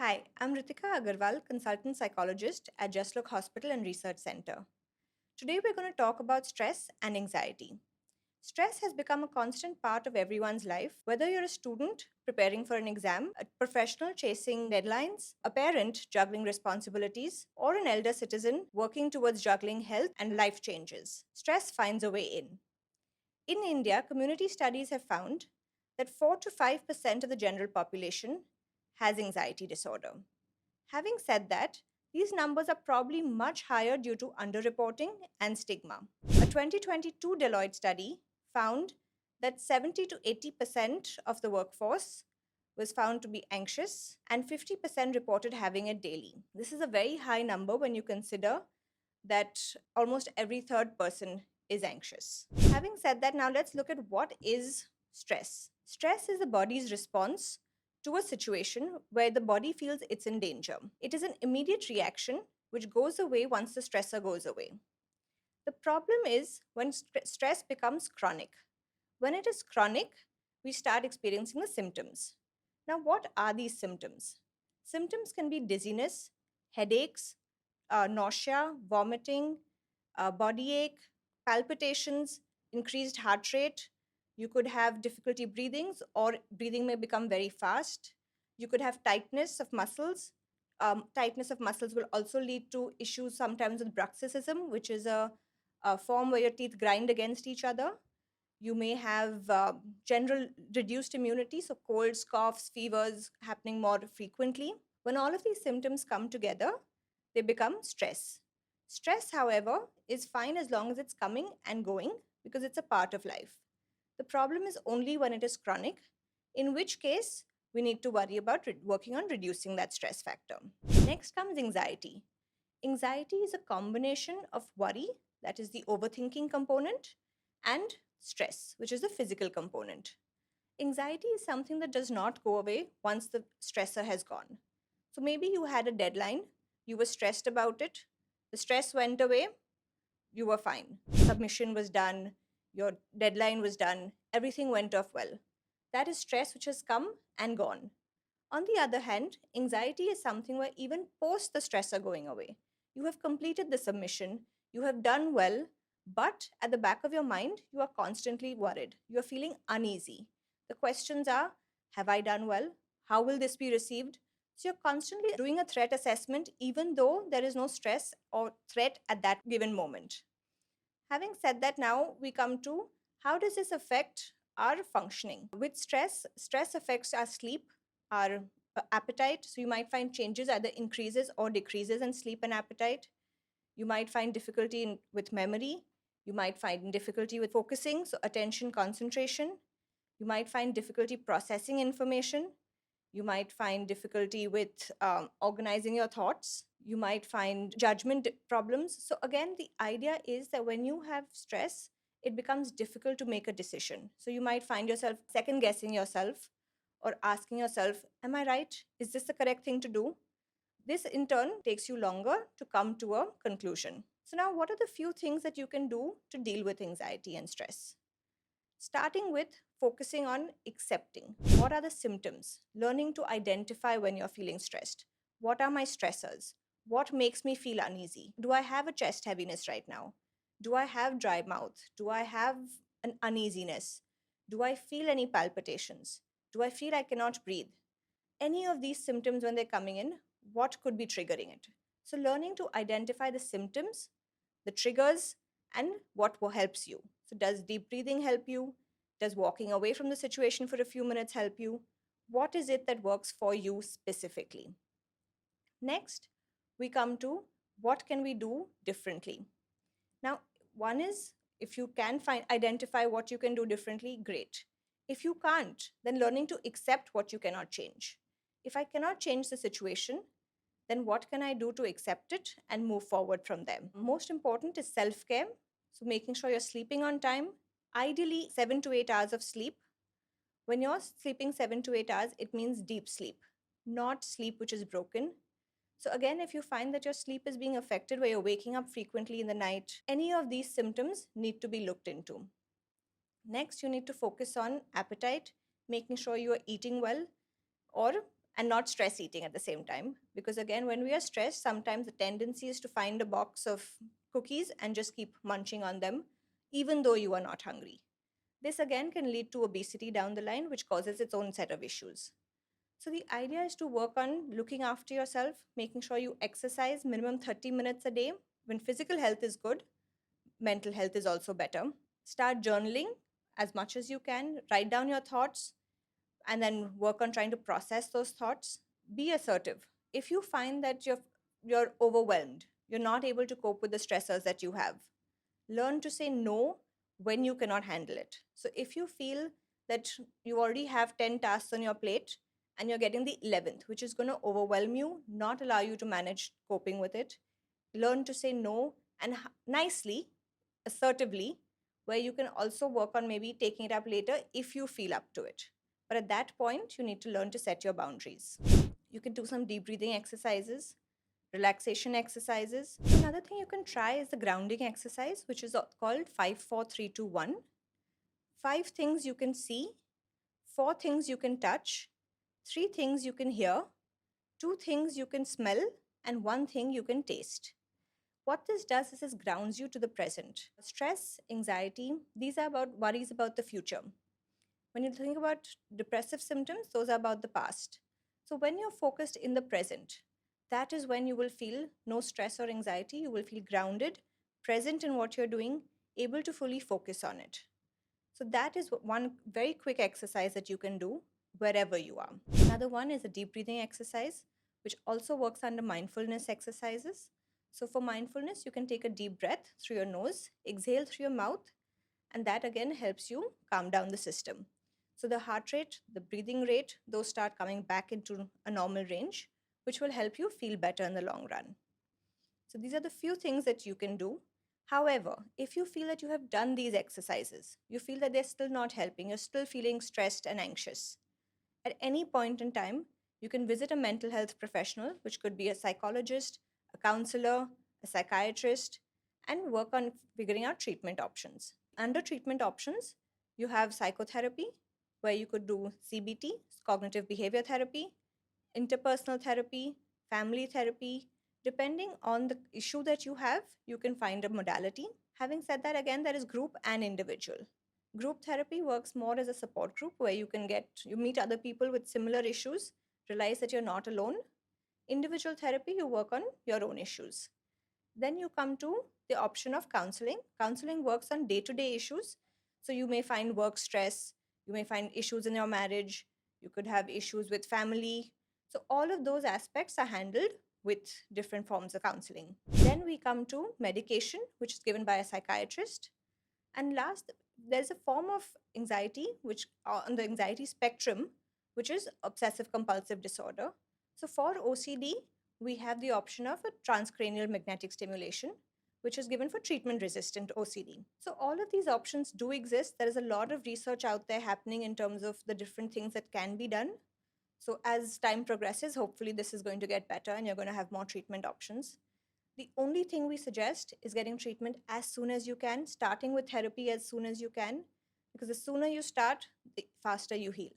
Hi, I'm Ritika Aggarwal, consultant psychologist at Jas-Health Hospital and Research Center. Today we're going to talk about stress and anxiety. Stress has become a constant part of everyone's life, whether you're a student preparing for an exam, a professional chasing deadlines, a parent juggling responsibilities, or an elder citizen working towards juggling health and life changes. Stress finds a way in. In India, community studies have found that 4 to 5% of the general population has anxiety disorder. Having said that, these numbers are probably much higher due to underreporting and stigma. A 2022 Deloitte study found that 70 to 80% of the workforce was found to be anxious and 50% reported having it daily. This is a very high number when you consider that almost every third person is anxious. Having said that, now let's look at what is stress. Stress is the body's response to a situation where the body feels it's in danger. It is an immediate reaction which goes away once the stressor goes away. The problem is when stress becomes chronic. When it is chronic, we start experiencing the symptoms. Now, what are these symptoms? Symptoms can be dizziness, headaches, nausea, vomiting, body ache, palpitations, increased heart rate. You could have difficulty breathing, or breathing may become very fast. You could have tightness of muscles. Tightness of muscles will also lead to issues sometimes with bruxism, which is a form where your teeth grind against each other. You may have general reduced immunity, so colds, coughs, fevers happening more frequently. When all of these symptoms come together, they become stress. Stress, however, is fine as long as it's coming and going because it's a part of life. The problem is only when it is chronic, in which case we need to worry about working on reducing that stress factor. Next comes anxiety. Anxiety is a combination of worry, that is the overthinking component, and stress, which is the physical component. Anxiety is something that does not go away once the stressor has gone. So maybe you had a deadline, you were stressed about it, the stress went away, you were fine. Submission was done, your deadline was done, everything went off well. That is stress which has come and gone. On the other hand, anxiety is something where even post the stressor going away, you have completed the submission, you have done well, but at the back of your mind, you are constantly worried. You are feeling uneasy. The questions are, have I done well? How will this be received? So you're constantly doing a threat assessment, even though there is no stress or threat at that given moment. Having said that, now we come to how does this affect our functioning? With stress, stress affects our sleep, our appetite. So you might find changes either increases or decreases in sleep and appetite. You might find difficulty with memory. You might find difficulty with focusing, so attention concentration. You might find difficulty processing information. You might find difficulty with organizing your thoughts. You might find judgment problems. So, again, the idea is that when you have stress, it becomes difficult to make a decision. So, you might find yourself second guessing yourself or asking yourself, am I right? Is this the correct thing to do? This in turn takes you longer to come to a conclusion. So, now what are the few things that you can do to deal with anxiety and stress? Starting with focusing on accepting. What are the symptoms? Learning to identify when you're feeling stressed. What are my stressors? What makes me feel uneasy? Do I have a chest heaviness right now? Do I have dry mouth? Do I have an uneasiness? Do I feel any palpitations? Do I feel I cannot breathe? Any of these symptoms, when they're coming in, what could be triggering it? So, learning to identify the symptoms, the triggers, and what helps you. So, does deep breathing help you? Does walking away from the situation for a few minutes help you? What is it that works for you specifically? Next, we come to what can we do differently. Now, one is if you can identify what you can do differently, great. If you can't, then learning to accept what you cannot change. If I cannot change the situation, then what can I do to accept it and move forward from there? Most important is self care. So, making sure you're sleeping on time, ideally 7 to 8 hours of sleep. When you're sleeping 7 to 8 hours, it means deep sleep, not sleep which is broken. So, again, if you find that your sleep is being affected where you're waking up frequently in the night, any of these symptoms need to be looked into. Next, you need to focus on appetite, making sure you are eating well, or and not stress eating at the same time. Because again, when we are stressed, sometimes the tendency is to find a box of cookies and just keep munching on them, even though you are not hungry. This again can lead to obesity down the line, which causes its own set of issues. So the idea is to work on looking after yourself, making sure you exercise minimum 30 minutes a day. When physical health is good, mental health is also better. Start journaling as much as you can, write down your thoughts, and then work on trying to process those thoughts. Be assertive. If you find that you're overwhelmed, you're not able to cope with the stressors that you have, learn to say no when you cannot handle it. So if you feel that you already have 10 tasks on your plate and you're getting the 11th, which is going to overwhelm you, not allow you to manage coping with it, learn to say no and nicely, assertively, where you can also work on maybe taking it up later if you feel up to it. But at that point, you need to learn to set your boundaries. You can do some deep breathing exercises, relaxation exercises. Another thing you can try is the grounding exercise, which is called 5 4 3 2 1. Five things you can see, four things you can touch, three things you can hear, two things you can smell, and one thing you can taste. What this does is it grounds you to the present. Stress, anxiety, these are about worries about the future. When you think about depressive symptoms, those are about the past. So when you're focused in the present, that is when you will feel no stress or anxiety. You will feel grounded, present in what you're doing, able to fully focus on it. So that is one very quick exercise that you can do wherever you are. Another one is a deep breathing exercise, which also works under mindfulness exercises. So for mindfulness, you can take a deep breath through your nose, exhale through your mouth, and that again helps you calm down the system. So the heart rate, the breathing rate, those start coming back into a normal range, which will help you feel better in the long run. So these are the few things that you can do. However, if you feel that you have done these exercises, you feel that they're still not helping, you're still feeling stressed and anxious, at any point in time, you can visit a mental health professional, which could be a psychologist, a counselor, a psychiatrist, and work on figuring out treatment options. Under treatment options, you have psychotherapy, where you could do CBT, cognitive behavior therapy, interpersonal therapy, family therapy. Depending on the issue that you have, you can find a modality. Having said that, again, there is group and individual. Group therapy works more as a support group where you meet other people with similar issues, realize that you're not alone. Individual therapy, you work on your own issues. Then you come to the option of counseling. Counseling works on day to day issues. So you may find work stress, you may find issues in your marriage, you could have issues with family. So all of those aspects are handled with different forms of counseling. Then we come to medication, which is given by a psychiatrist. And last, there's a form of anxiety, which on the anxiety spectrum, which is obsessive compulsive disorder. So for OCD, we have the option of a transcranial magnetic stimulation, which is given for treatment resistant OCD. So all of these options do exist. There is a lot of research out there happening in terms of the different things that can be done. So as time progresses, hopefully this is going to get better and you're going to have more treatment options. The only thing we suggest is getting treatment as soon as you can, starting with therapy as soon as you can, because the sooner you start, the faster you heal.